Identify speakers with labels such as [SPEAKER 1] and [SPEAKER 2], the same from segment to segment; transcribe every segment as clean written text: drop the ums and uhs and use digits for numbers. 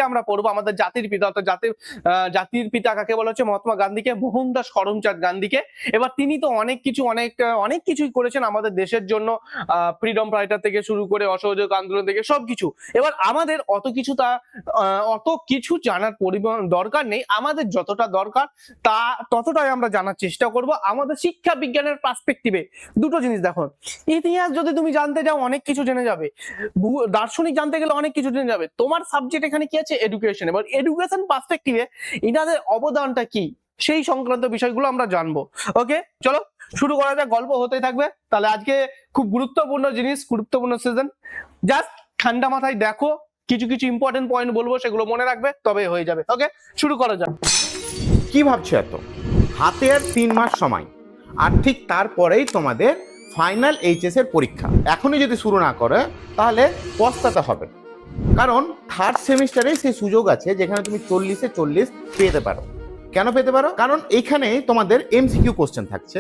[SPEAKER 1] আমরা পড়বো আমাদের জাতির পিতা, অর্থাৎ জাতির পিতা কাকে বলা হচ্ছে? মহাত্মা গান্ধীকে, মোহনদাস করমচাঁদ গান্ধীকে। এবার তিনি তো অনেক কিছুই করেছেন আমাদের দেশের জন্য, ফ্রিডম ফাইটার থেকে শুরু করে অসহযোগ আন্দোলন থেকে সবকিছু। এবার আমাদের অত কিছু জানার পরিমাণ দরকার নেই, আমাদের যতটা দরকার ততটাই আমরা জানার চেষ্টা করব আমাদের শিক্ষা বিজ্ঞানের পার্সপেক্টিভে। দুটো জিনিস দেখো, ইতিহাস যদি তুমি জানতে যাও অনেক কিছু জেনে যাবে, দার্শনিক জানতে গেলে অনেক কিছু জেনে যাবে। তোমার সাবজেক্ট এখানে কি আছে? এডুকেশন। এবার এডুকেশন পার্সপেক্টিভে ইনাদের অবদানটা কি সেই সংক্রান্ত বিষয়গুলো আমরা জানবো। ওকে, চলো শুরু করা যাক, গল্প হতেই থাকবে। তাহলে আজকে খুব গুরুত্বপূর্ণ জিনিস, গুরুত্বপূর্ণ সিজন, জাস্ট ঠান্ডা মাথায় দেখো, কিছু ইম্পর্টেন্ট পয়েন্ট বলবো, সেগুলো মনে রাখবে, তবে হয়ে যাবে। ওকে, শুরু করা যাক।
[SPEAKER 2] কি ভাবছো এত? হাতে আর 3 মাস সময়, আর ঠিক তারপরেই তোমাদের ফাইনাল এইচএস এর পরীক্ষা। এখনই যদি শুরু না করে তাহলে পস্তাতে হবে, কারণ থার্ড সেমিস্টারে সেই সুযোগ আছে যেখানে তুমি 40-এ 40 পেতে পারো। কেন পেতে পারো? কারণ এইখানে তোমাদের এমসিকিউ কোশ্চেন থাকছে,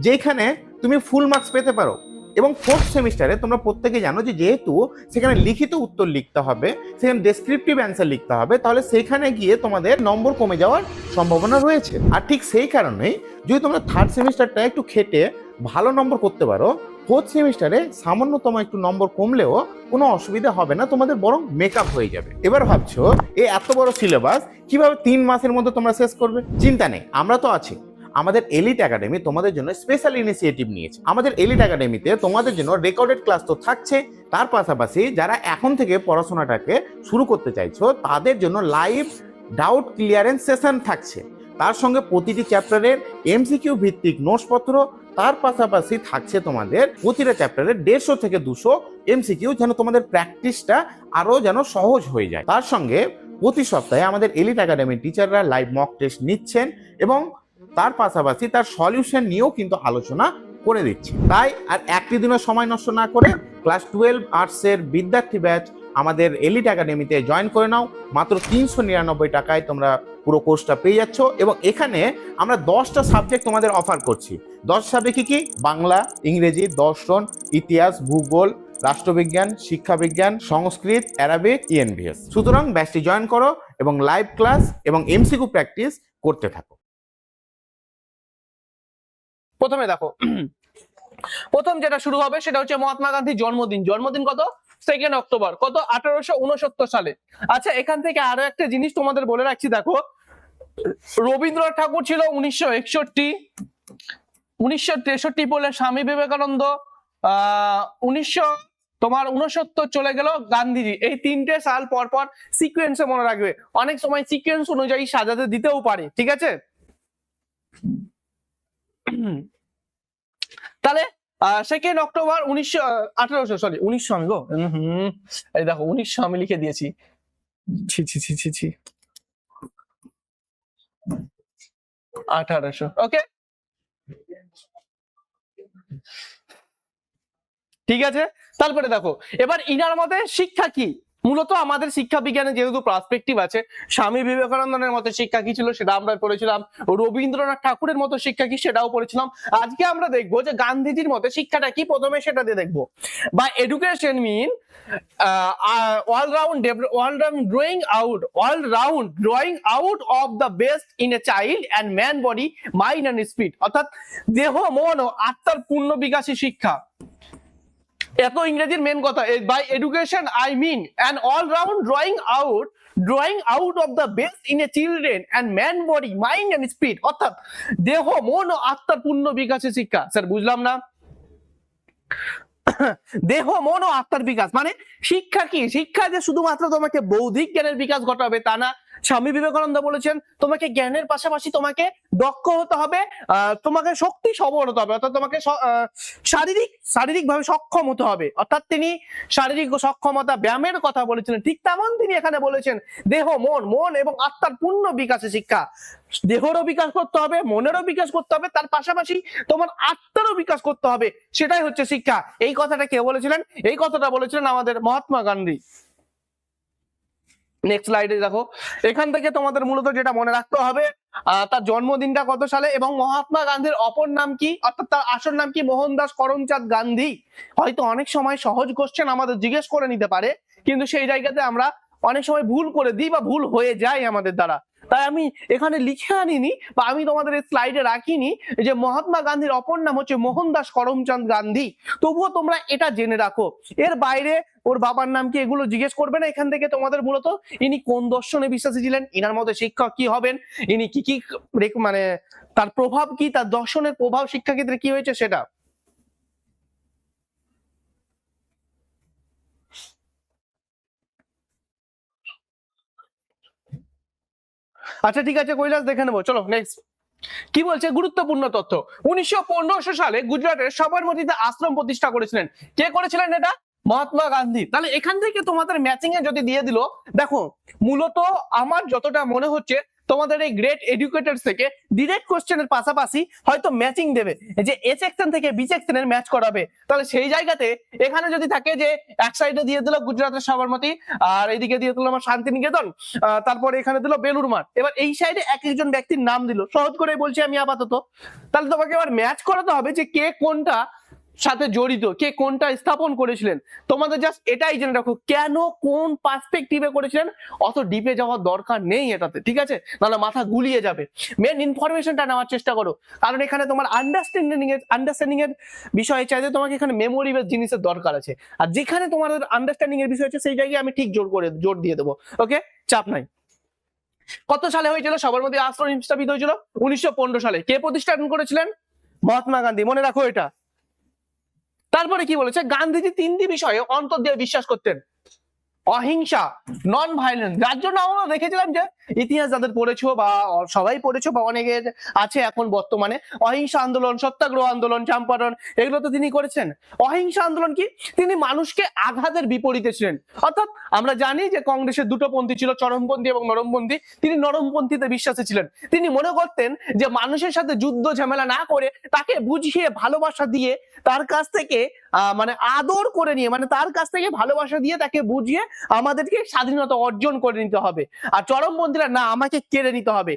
[SPEAKER 2] যেখানে তুমি ফুল মার্কস পেতে পারো। এবং ফোর্থ সেমিস্টারে তোমরা প্রত্যেকে জানো যে যেহেতু সেখানে লিখিত উত্তর লিখতে হবে, সেখানে ডেসক্রিপটিভ অ্যান্সার লিখতে হবে, তাহলে সেখানে গিয়ে তোমাদের নম্বর কমে যাওয়ার সম্ভাবনা রয়েছে। আর ঠিক সেই কারণেই যদি তোমরা থার্ড সেমিস্টারটা একটু খেটে ভালো নম্বর করতে পারো, ফোর্থ সেমিস্টারে সামান্যতম একটু নম্বর কমলেও কোনো অসুবিধা হবে না, তোমাদের বরং মেকআপ হয়ে যাবে। এবার ভাবছো এই এত বড় সিলেবাস কিভাবে 3 মাসের মধ্যে তোমরা শেষ করবে? চিন্তা নেই, আমরা তো আছি। আমাদের এলিট একাডেমি তোমাদের জন্য স্পেশাল ইনিশিয়েটিভ নিয়েছে। আমাদের এলিট একাডেমিতে তোমাদের জন্য রেকর্ডেড ক্লাস তো থাকছে, তার পাশাপাশি যারা এখন থেকে পড়াশোনাটাকে শুরু করতে চাইছো তাদের জন্য লাইভ ডাউট ক্লিয়ারেন্স সেশন থাকছে। তার সঙ্গে প্রতিটি চ্যাপ্টারের এমসিকিউ ভিত্তিক নোটসপত্র, তার পাশাপাশি থাকছে তোমাদের প্রতিটা চ্যাপ্টারের 150 থেকে 200 এমসিকিউ, যেন তোমাদের প্র্যাকটিসটা আরো যেন সহজ হয়ে যায়। তার সঙ্গে প্রতি সপ্তাহে আমাদের এলিট একাডেমির টিচাররা লাইভ মক টেস্ট নিচ্ছেন এবং তার পাশাপাশি তার সলিউশন নিয়েও কিন্তু আলোচনা করে দিচ্ছি। তাই আর একটি দিনের সময় নষ্ট না করে ক্লাস 12 আর্টসের বিদ্যার্থী ব্যাচ আমাদের এলিট একাডেমিতে জয়েন করে নাও। মাত্র 399 টাকায় তোমরা পুরো কোর্সটা পেয়ে যাচ্ছ। এবং এখানে আমরা 10টা সাবজেক্ট তোমাদের অফার করছি। 10 সাবজেক্ট কি? বাংলা, ইংরেজি, দর্শন, ইতিহাস, ভূগোল, রাষ্ট্রবিজ্ঞান, শিক্ষাবিজ্ঞান, সংস্কৃত, অ্যারাবিক, ইএনভিএস। সুতরাং ব্যাচটি জয়েন করো এবং লাইভ ক্লাস এবং এমসিকিউ প্র্যাকটিস করতে থাকো।
[SPEAKER 1] প্রথমে দেখো, প্রথম যেটা শুরু হবে সেটা হচ্ছে মহাত্মা গান্ধীর জন্মদিন। জন্মদিন কত? 2 অক্টোবর। কত? 1869 সালে। আচ্ছা, এখান থেকে আরো একটা জিনিস তোমাদের বলে রাখছি, দেখো রবীন্দ্রনাথ ঠাকুর ছিল 1961, 1963 বলে স্বামী বিবেকানন্দ, 1969 চলে গেল গান্ধীজি। এই 3টে সাল পর পর সিকোয়েন্সে মনে রাখবে, অনেক সময় সিকোয়েন্স অনুযায়ী সাজাতে দিতেও পারে, ঠিক আছে? তাহলে 2 অক্টোবর 1900 আমি গো, এই দেখো 1900 আমি লিখে দিয়েছি, ছি ছি ছি ছি ছি, 1800। ওকে, ঠিক আছে। তারপরে দেখো, এবার ইনার মতে শিক্ষা কি? মূলত আমাদের শিক্ষা বিজ্ঞানে যেহেতু পার্সপেক্টিভ আছে, স্বামী বিবেকানন্দের মতো শিক্ষা কি ছিল সেটা আমরা পড়েছিলাম, রবীন্দ্রনাথ ঠাকুরের মতো শিক্ষা কি সেটাও পড়েছিলাম। আজকে আমরা দেখবো যে গান্ধীজির মতে শিক্ষাটা কি, প্রথমে সেটা দিয়ে দেখবো। বা education mean all round drawing out of the best in a child and man body, mind and spirit, অর্থাৎ দেহ, মন ও আত্মার পূর্ণ বিকাশী শিক্ষা। এত ইংরেজির মেন কথা। By education I mean an all round drawing out of the best in a children and man body, mind and spirit, অর্থাৎ দেহ, মন ও আত্মার পূর্ণ বিকাশী শিক্ষা। স্যার বুঝলাম না। দেহ, মন ও আত্মার বিকাশ মানে শিক্ষা কি? শিক্ষা যে শুধুমাত্র তোমাকে বৌদ্ধিক জ্ঞানের বিকাশ ঘটাবে তা না। স্বামী বিবেকানন্দ বলেছেন তোমাকে জ্ঞানের পাশাপাশি তোমাকে দক্ষ হতে হবে, তোমাকে শক্তি সবল হতে হবে, অর্থাৎ তোমাকে শারীরিকভাবে সক্ষম হতে হবে। অর্থাৎ তিনি শারীরিক সক্ষমতা ব্যায়ামের কথা বলেছিলেন, ঠিক তেমন তিনি এখানে বলেছেন দেহ, মন এবং আত্মার পূর্ণ বিকাশে শিক্ষা। দেহেরও বিকাশ করতে হবে, মনেরও বিকাশ করতে হবে, তার পাশাপাশি তোমার আত্মারও বিকাশ করতে হবে, সেটাই হচ্ছে শিক্ষা। এই কথাটা কে বলেছিলেন? এই কথাটা বলেছিলেন আমাদের মহাত্মা গান্ধী। নেক্সট স্লাইডে দেখো, এখান থেকে তোমাদের মূলত যেটা মনে রাখতে হবে তার জন্মদিনটা কত সালে এবং মহাত্মা গান্ধীর অপর নাম কি, অর্থাৎ তার আসল নাম কি? মোহনদাস করমচাঁদ গান্ধী। হয়তো অনেক সময় সহজ কোশ্চেন আমাদের জিজ্ঞেস করে নিতে পারে, কিন্তু সেই জায়গাতে আমরা অনেক সময় ভুল করে দিই বা ভুল হয়ে যায় আমাদের দ্বারা, তাই আমি এখানে লিখে আনিনি বা আমি তোমাদের স্লাইডে রাখিনি যে মহাত্মা গান্ধীর অপর নাম হচ্ছে মোহনদাস করমচাঁদ গান্ধী। তবুও তোমরা এটা জেনে রাখো, এর বাইরে ওর বাবার নাম কি এগুলো জিজ্ঞেস করবে না। এখান থেকে তোমাদের মূলত ইনি কোন দর্শনে বিশ্বাসী ছিলেন, ইনার মধ্যে শিক্ষক কি হবেন, ইনি কি কি মানে তার প্রভাব কি, তার দর্শনের প্রভাব শিক্ষাক্ষেত্রে কি হয়েছে সেটা। আচ্ছা ঠিক আছে কৈলাস, দেখে নেবো, চলো নেক্সট কি বলছে। গুরুত্বপূর্ণ তথ্য, 1915 সালে গুজরাটের সবরমতীতে আশ্রম প্রতিষ্ঠা করেছিলেন। কে করেছিলেন এটা? মহাত্মা গান্ধী। তাহলে এখান থেকে তোমাদের ম্যাচিং এ যদি দিয়ে দিল, দেখো মূলত আমার যতটা মনে হচ্ছে তোমাদের এই গ্রেট এডুকেটরস থেকে ডিরেক্ট কোশ্চেনের পাশাপাশি হয়তো ম্যাচিং দেবে, যে এ সেকশন থেকে বি সেকশনের ম্যাচ করাবে। তাহলে সেই জায়গাতে এখানে যদি থাকে যে এক সাইডে দিয়ে দিল গুজরাটের সবরমতী, আর এইদিকে দিয়ে দিল আমার শান্তিনিকেতন, তারপরে এখানে দিল বেলুর মাঠ, এবার এই সাইডে এক একজন ব্যক্তির নাম দিল, সহজ করে বলছি আমি আপাতত। তাহলে তোমাকে এবার ম্যাচ করাতে হবে যে কে কোনটা সাথে জড়িত, কে কোনটা স্থাপন করেছিলেন। তোমাদের জাস্ট এটাই জেনে রাখো, কেন কোন পার্সপেক্টিভে করেছিলেন, অত ডিপে যাওয়ার দরকার নেই এটাতে, ঠিক আছে, নাহলে মাথা গুলিয়ে যাবে। মেন ইনফরমেশনটা নেওয়ার চেষ্টা করো, কারণ এখানে তোমার আন্ডারস্ট্যান্ডিং এর বিষয়ে চাইতে তোমাকে এখানে মেমোরি বেস জিনিসের দরকার আছে, আর যেখানে তোমাদের আন্ডারস্ট্যান্ডিং এর বিষয় আছে সেই জায়গায় আমি ঠিক জোর দিয়ে দেবো। ওকে, চাপ নাই। কত সালে হয়েছিল সবরমতী আশ্রম স্থাপিত হয়েছিল? 1915 সালে। কে প্রতিষ্ঠান করেছিলেন? মহাত্মা গান্ধী, মনে রাখো এটা। তারপরে কি বলেছে, গান্ধীজি তিনটি বিষয়ে অন্তর দিয়ে বিশ্বাস করতেন: অহিংসা, নন ভায়োলেন্স, যার জন্য আমরা দেখেছিলাম যে ইতিহাস যাদের পড়েছো বা সবাই পড়েছো বা অনেকের আছে এখন বর্তমানে, অহিংসা আন্দোলন, সত্যাগ্রহ আন্দোলন, চম্পারণ, এগুলো তো তিনি করেছেন। অহিংসা আন্দোলন কি? তিনি মানুষকে আঘাতের বিপরীতে ছিলেন। অর্থাৎ আমরা জানি যে কংগ্রেসের দুটো পন্থী ছিল, চরমপন্থী এবং নরমপন্থী। তিনি নরমপন্থীতে বিশ্বাসী ছিলেন। তিনি মনে করতেন যে মানুষের সাথে যুদ্ধ ঝামেলা না করে তাকে বুঝিয়ে ভালোবাসা দিয়ে তার কাছ থেকে মানে আদর করে নিয়ে, মানে তার কাছ থেকে ভালোবাসা দিয়ে তাকে বুঝিয়ে আমাদেরকে স্বাধীনতা অর্জন করে নিতে হবে। আর চরমপন্থীরা না, আমাকে কেড়ে নিতে হবে।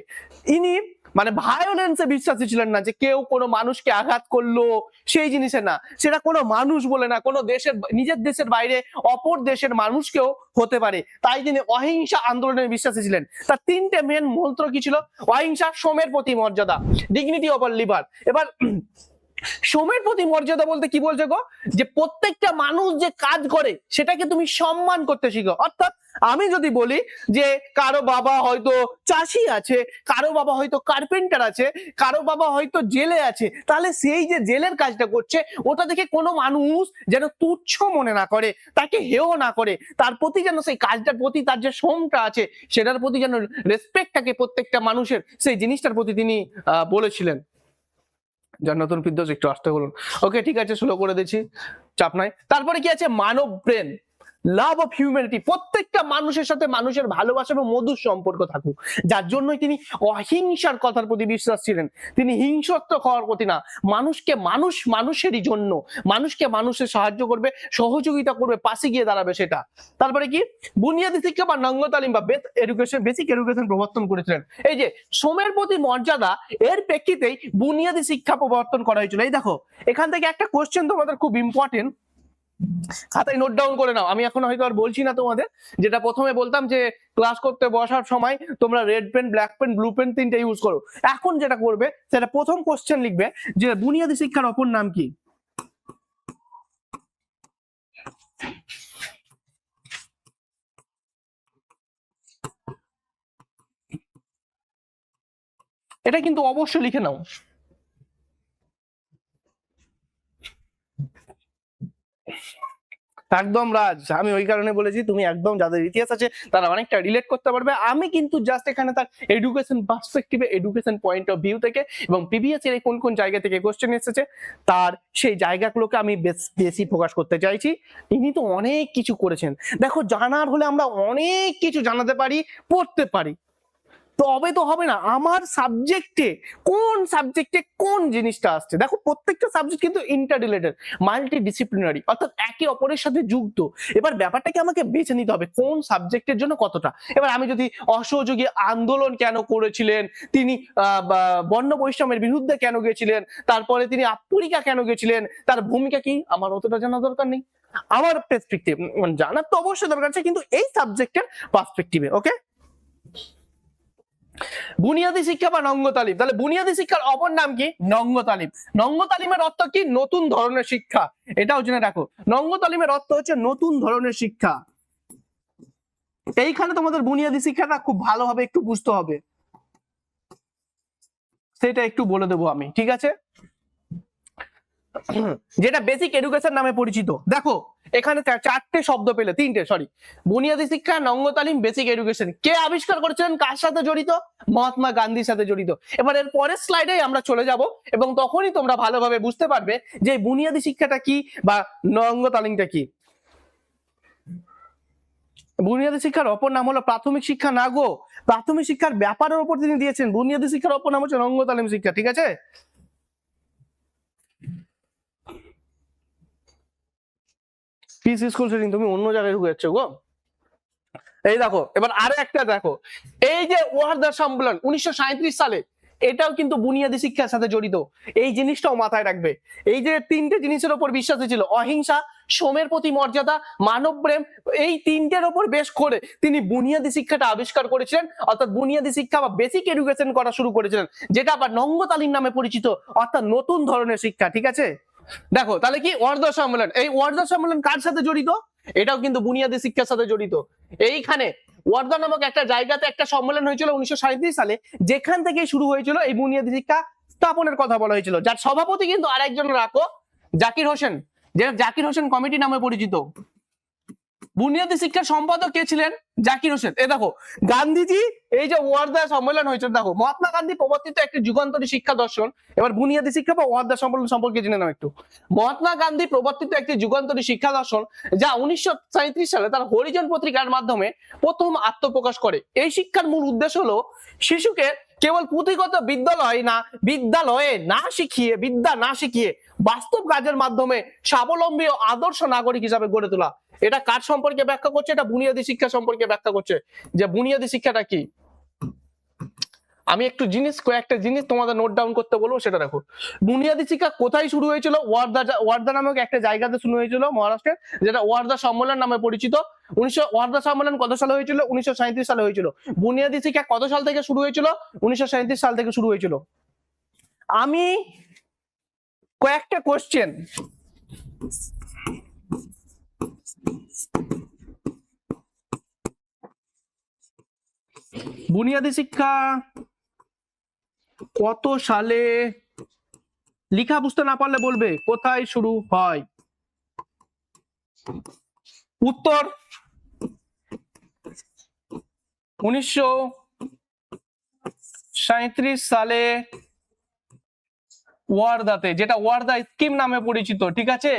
[SPEAKER 1] ইনি মানে ভায়োলেন্সে বিশ্বাসী ছিলেন না, যে কেউ কোনো মানুষকে আঘাত করলো সেই জিনিসে না, সেটা কোনো মানুষ বলে না, কোনো দেশের, নিজের দেশের বাইরে অপর দেশের মানুষকেও হতে পারে। তাই তিনি অহিংসা আন্দোলনের বিশ্বাসী ছিলেন। তার তিনটে মেন মন্ত্র কি ছিল? অহিংসা, শ্রমের প্রতি মর্যাদা, ডিগনিটি অফ লিভার। এবার শ্রমের প্রতি মর্যাদা বলতে কি বলছে গো, যে প্রত্যেকটা মানুষ যে কাজ করে সেটাকে তুমি সম্মান করতে শিখো। অর্থাৎ আমি যদি বলি যে কারো বাবা হয়তো চাষি আছে, কারো বাবা হয়তো কার্পেন্টার আছে, কারো বাবা হয়তো জেলে আছে, তাহলে সেই যে জেলের কাজটা করছে ওটা দেখে কোনো মানুষ যেন তুচ্ছ মনে না করে, তাকে হেও না করে, তার প্রতি যেন সেই কাজটার প্রতি তার যে শ্রমটা আছে সেটার প্রতি যেন রেসপেক্ট থাকে প্রত্যেকটা মানুষের, সেই জিনিসটার প্রতি তিনি বলেছিলেন। যার নতুন বিদ্বেষ একটু আসতে বলুন। ওকে ঠিক আছে, স্লো করে দিচ্ছি, চাপ নাই। তারপরে কি আছে? মানব প্রেম, লাভ অফ হিউম্যানিটি, প্রত্যেকটা মানুষের সাথে মানুষের ভালোবাসা এবং মধুর সম্পর্ক থাকুক, যার জন্যই তিনি অহিংসার কথার প্রতি বিশ্বাস ছিলেন। তিনি হিংসত্ব হওয়ার প্রতি না, মানুষকে মানুষেরই জন্য, মানুষকে মানুষের সাহায্য করবে, সহযোগিতা করবে, পাশে গিয়ে দাঁড়াবে সেটা। তারপরে কি? বুনিয়াদী শিক্ষা বা নঙ্গ তালিম বা বেসিক এডুকেশন প্রবর্তন করেছিলেন। এই যে শ্রমের প্রতি মর্যাদা, এর প্রেক্ষিতেই বুনিয়াদী শিক্ষা প্রবর্তন করা হয়েছিল। এই দেখো এখান থেকে একটা কোশ্চেন তোমাদের খুব ইম্পর্টেন্ট, খাতায় নোট ডাউন করে নাও। আমি এখন হয়তো আর বলছি না তোমাদের, যেটা প্রথমে বলতাম যে ক্লাস করতে বসার সময় তোমরা red pen, black pen, blue pen তিনটা ইউজ করো। এখন যেটা করবে সেটা প্রথম কোশ্চেন লিখবে যে বুনিয়াদী শিক্ষার অপর নাম কি। এটা কিন্তু অবশ্যই লিখে নাও। একদম রাজ, আমি ওই কারণে বলেছি তুমি একদম, যাদের ইতিহাস আছে তারা অনেকটা রিলেট করতে পারবে। আমি কিন্তু জাস্ট এখানে তার এডুকেশন পার্সপেক্টিভে, এডুকেশন পয়েন্ট অফ ভিউ থেকে এবং প্রিভিয়াস এর কোন কোন জায়গা থেকে কোশ্চেন এসেছে তার সেই জায়গাগুলোকে আমি বেশি ফোকাস করতে চাইছি। ইনি তো অনেক কিছু করেছেন, দেখো জানার হলে আমরা অনেক কিছু জানাতে পারি, পড়তে পারি, তবে তো হবে না। আমার সাবজেক্টে কোন জিনিসটা আসছে, দেখো প্রত্যেকটা সাবজেক্ট কিন্তু ইন্টার রিলেটেড, মাল্টি ডিসিপ্লিনারি, অর্থাৎ একে অপরের সাথে যুক্ত। এবার ব্যাপারটাকে আমাকে বেছে নিতে হবে কোন সাবজেক্টের জন্য কতটা। এবার আমি যদি অসহযোগী আন্দোলন কেন করেছিলেন, তিনি বর্ণ বৈষম্যের বিরুদ্ধে কেন গেছিলেন, তারপরে তিনি আফ্রিকা কেন গেছিলেন, তার ভূমিকা কি, আমার অতটা জানা দরকার নেই। আমার পার্সপেক্টিভ, জানার তো অবশ্যই দরকার আছে কিন্তু এই সাবজেক্টের পার্সপেক্টিভে। ওকে, বুনিয়াদী শিক্ষা বা নঙ্গ তালিম, তাহলে বুনিয়াদী শিক্ষার অপর নাম কি? নঙ্গ তালিম। নঙ্গ তালিমের অর্থ কি? নতুন ধরনের শিক্ষা। এটাও জেনে রাখো, নঙ্গ তালিমের অর্থ হচ্ছে নতুন ধরনের শিক্ষা। এইখানে তোমাদের বুনিয়াদী শিক্ষাটা খুব ভালোভাবে একটু বুঝতে হবে, সেটা একটু বলে দেবো আমি, ঠিক আছে? যেটা বেসিক এডুকেশন নামে পরিচিত। দেখো এখানে চারটে শব্দ পেলে, তিনটে সরি, বুনিয়াদী শিক্ষা, নঙ্গ তালিম, বেসিক এডুকেশন। কে আবিষ্কার করেছিলেন? কার সাথে জড়িত? মহাত্মা গান্ধীর সাথে জড়িত। এবার এর পরের স্লাইডে আমরা চলে যাব এবং তখনই তোমরা ভালোভাবে বুঝতে পারবে যে বুনিয়াদী শিক্ষাটা কি বা নঙ্গ তালিমটা কি। বুনিয়াদী শিক্ষার অপর নাম হলো প্রাথমিক শিক্ষা। না গো, প্রাথমিক শিক্ষার ব্যাপারের উপর তিনি দিয়েছেন। বুনিয়াদী শিক্ষার অপর নাম হচ্ছে নঙ্গ তালিম শিক্ষা, ঠিক আছে? পিস স্কুল সেটিং, তুমি অন্য জায়গায় ঢুকে যাচ্ছ গো। এই দেখো এবার আরো একটা দেখো, এই যে ওয়ার্ধা সম্মেলন 1937 সালে, এটাও কিন্তু বুনিয়াদী শিক্ষার সাথে জড়িত। এই জিনিসটাও মাথায় রাখবে। এই যে তিনটে জিনিসের উপর বিশ্বাসী ছিল, অহিংসা, শ্রমের প্রতি মর্যাদা, মানব প্রেম, এই তিনটের উপর বেশ করে তিনি বুনিয়াদী শিক্ষাটা আবিষ্কার করেছিলেন, অর্থাৎ বুনিয়াদী শিক্ষা বা বেসিক এডুকেশন করা শুরু করেছিলেন, যেটা আবার নঙ্গ তালিম নামে পরিচিত, অর্থাৎ নতুন ধরনের শিক্ষা, ঠিক আছে? দেখো তাহলে কি ওয়ার্ধা সম্মেলন, এই ওয়ার্ধা সম্মেলন কার সাথে জড়িত? এটাও কিন্তু বুনিয়াদী শিক্ষার সাথে জড়িত। এইখানে ওয়ার্ধা নামক একটা জায়গাতে একটা সম্মেলন হয়েছিল 1937 সালে, যেখান থেকে শুরু হয়েছিল এই বুনিয়াদী শিক্ষা স্থাপনের কথা বলা হয়েছিল, যার সভাপতি কিন্তু আরেকজন রাখো, জাকির হোসেন, যে জাকির হোসেন কমিটি নামে পরিচিত। বুনিয়াদী শিক্ষার সম্পাদক কে ছিলেন? জাকির হোসেন। এ দেখো গান্ধীজি, এই যে ওয়ার্ধা সম্মেলন হয়েছে, দেখো মহাত্মা গান্ধী প্রবর্তিত একটি যুগান্তরী শিক্ষা দর্শন। এবার বুনিয়াদী শিক্ষা বা ওয়ার্ধা সম্মেলন সম্পর্কে জেনে নাও একটু। মহাত্মা গান্ধী প্রবর্তিত একটি যুগান্তরী শিক্ষা দর্শন, যা 1937 সালে তার হরিজন পত্রিকার মাধ্যমে প্রথম আত্মপ্রকাশ করে। এই শিক্ষার মূল উদ্দেশ্য হলো শিশুকে কেবল পুঁথিগত বিদ্যালয়ে না শিখিয়ে বাস্তব কাজের মাধ্যমে স্বাবলম্বী ও আদর্শ নাগরিক হিসাবে গড়ে তোলা। এটা কার সম্পর্কে ব্যাখ্যা করছে? এটা বুনিয়াদী শিক্ষা সম্পর্কে ব্যাখ্যা করছে, যে বুনিয়াদী শিক্ষাটা কি। আমি একটু কয়েকটা জিনিস তোমাদের নোট ডাউন করতে বলবো, সেটা দেখো। বুনিয়াদী শিক্ষা কোথায় শুরু হয়েছিল? ওয়ার্ধা নামক একটা জায়গাতে শুরু হয়েছিল মহারাষ্ট্রের, যেটা ওয়ার্ধা সম্মেলন নামে পরিচিত। ওয়ার্ধা সম্মেলন কত সালে হয়েছিল? 1937 সালে হয়েছিল। বুনিয়াদী শিক্ষা কত সাল থেকে শুরু হয়েছিল? 1937 সাল থেকে শুরু হয়েছিল। আমি কয়েকটা কোশ্চেন বুনিয়াদী শিক্ষা কত সালে, লিখা বুঝতে না পারলে বলবে কোথায় শুরু হয়। উত্তর 1937 সালে ওয়ার্ধাতে, যেটা ওয়ার্ধা স্কিম নামে পরিচিত, ঠিক আছে?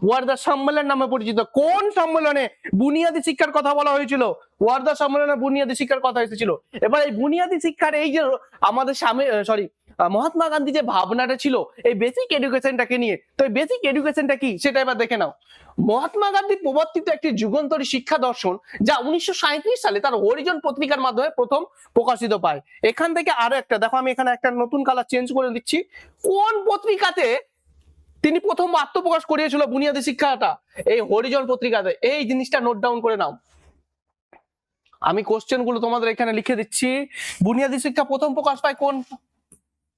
[SPEAKER 1] ওয়ার্ধা সম্মেলন নামে পরিচিত। কোন সম্মেলনে বুনিয়াদী শিক্ষার কথা বলা হয়েছিল? ওয়ার্ধা সম্মেলনে বুনিয়াদী শিক্ষার কথা এসেছিল। এবার এই বুনিয়াদী শিক্ষার এই যে আমাদের মহাত্মা গান্ধী যে ভাবনাটা ছিল এই বেসিক এডুকেশনটাকে নিয়ে, তো এই বেসিক এডুকেশনটা কি সেটা এবার দেখে নাও। মহাত্মা গান্ধী প্রবর্তিত একটি যুগান্তরী শিক্ষা দর্শন, যা 1937 সালে তার হরিজন পত্রিকার মাধ্যমে প্রথম প্রকাশিত পায়। এখান থেকে আরো একটা দেখো, আমি এখানে একটা নতুন কালার চেঞ্জ করে দিচ্ছি। কোন পত্রিকাতে তিনি প্রথম আত্মপ্রকাশ করিয়েছিল বুনিয়াদী শিক্ষাটা? এই হরিজন পত্রিকাতে। এই জিনিসটা নোট ডাউন করে নাও, আমি কোশ্চেন গুলো তোমাদের এখানে লিখে দিচ্ছি। বুনিয়াদী শিক্ষা প্রথম প্রকাশ পায়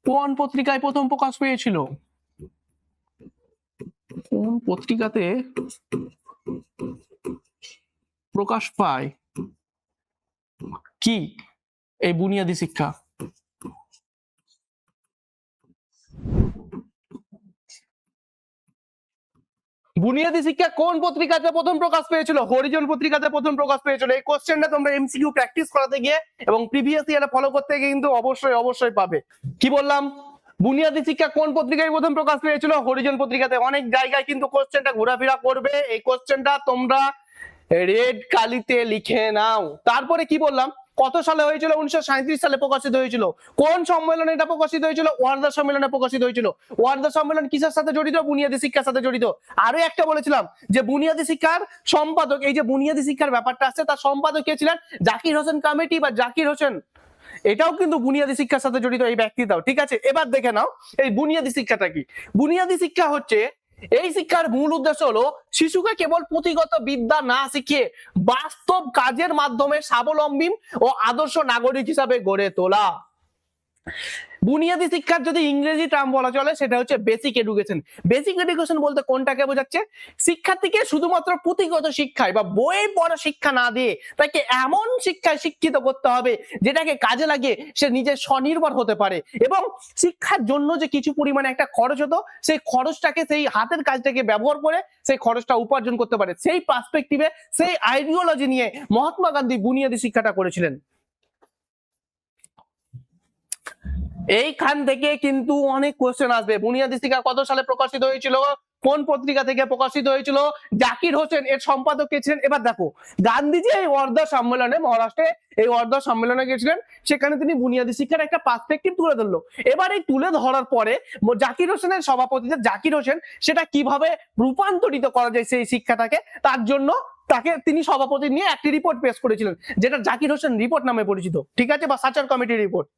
[SPEAKER 1] কোন পত্রিকায় প্রথম প্রকাশ পেয়েছিল? কোন পত্রিকাতে প্রকাশ পায় কি এই বুনিয়াদী শিক্ষা? বুনিয়াদী শিক্ষা কোন পত্রিকাতে প্রথম প্রকাশ পেয়েছিল? হরিজন পত্রিকাতে প্রথম প্রকাশ পেয়েছিল। এই কোশ্চেনটা তোমরা এমসিকিউ প্র্যাকটিস করাতে গিয়ে এবং প্রিভিয়াস ইয়ারে ফলো করতে গিয়ে কিন্তু অবশ্যই পাবে। কি বললাম? বুনিয়াদী শিক্ষা কোন পত্রিকায় প্রথম প্রকাশ পেয়েছিল? হরিজন পত্রিকাতে। অনেক জায়গায় কিন্তু কোশ্চেনটা ঘোরাফেরা করবে, এই কোশ্চেনটা তোমরা রেড কালিতে লিখে নাও। তারপরে কি বললাম, কত সালে হয়েছিল? 1937 সালে প্রকাশিত হয়েছিল। কোন সম্মেলনে এটা প্রকাশিত হয়েছিল? ওয়ার্ধা সম্মেলনে প্রকাশিত হয়েছিল। ওয়ার্ধা সম্মেলন কিসের সাথে জড়িত? বুনিয়াদী শিক্ষার সাথে জড়িত। আরো একটা বলেছিলাম যে বুনিয়াদী শিক্ষার সম্পাদক, এই যে বুনিয়াদী শিক্ষার ব্যাপারটা আছে তার সম্পাদক কে ছিলেন? জাকির হোসেন কমিটি বা জাকির হোসেন। এটাও কিন্তু বুনিয়াদী শিক্ষার সাথে জড়িত এই ব্যক্তিটাও, ঠিক আছে? এবার দেখে নাও এই বুনিয়াদী শিক্ষাটা কি। বুনিয়াদী শিক্ষা হচ্ছে এই শিক্ষার মূল উদ্দেশ্য হলো শিশুকে কেবল পুঁথিগত বিদ্যা না শিখিয়ে বাস্তব কাজের মাধ্যমে স্বাবলম্বী ও আদর্শ নাগরিক হিসাবে গড়ে তোলা। বুনিয়াদী শিক্ষার যদি ইংরেজি টার্ম বলা চলে সেটা হচ্ছে বেসিক এডুকেশন। বেসিক এডুকেশন বলতে কোনটাকে বোঝাচ্ছে? শিক্ষার্থীকে শুধুমাত্র পুঁথিগত শিক্ষায় বা বই পড়া শিক্ষা না দিয়ে তাকে এমন শিক্ষায় শিক্ষিত করতে হবে যেটাকে কাজে লাগিয়ে সে নিজে স্বনির্ভর হতে পারে, এবং শিক্ষার জন্য যে কিছু পরিমাণে একটা খরচ হতো সেই খরচটাকে, সেই হাতের কাজটাকে ব্যবহার করে সেই খরচটা উপার্জন করতে পারে। সেই পার্সপেক্টিভে, সেই আইডিওলজি নিয়ে মহাত্মা গান্ধী বুনিয়াদী শিক্ষাটা করেছিলেন। এইখান থেকে কিন্তু অনেক কোশ্চেন আসবে। বুনিয়াদী শিক্ষা কত সালে প্রকাশিত হয়েছিল, কোন পত্রিকা থেকে প্রকাশিত হয়েছিল, জাকির হোসেন এর সম্পাদক কে ছিলেন। এবার দেখো, গান্ধীজি এই ওয়ার্ধা সম্মেলনে, মহারাষ্ট্রে এই ওয়ার্ধা সম্মেলনে গেছিলেন, সেখানে তিনি বুনিয়াদী শিক্ষার একটা পার্সপেক্টিভ তুলে ধরলো। এবার এই তুলে ধরার পরে জাকির হোসেনের সভাপতিতে জাকির হোসেন সেটা কিভাবে রূপান্তরিত করা যায় সেই শিক্ষাটাকে, তার জন্য তিনি সভাপতি নিয়ে একটি রিপোর্ট পেশ করেছিলেন, যেটা জাকির হোসেন রিপোর্ট নামে পরিচিত, ঠিক আছে, বা সাচার কমিটির রিপোর্ট।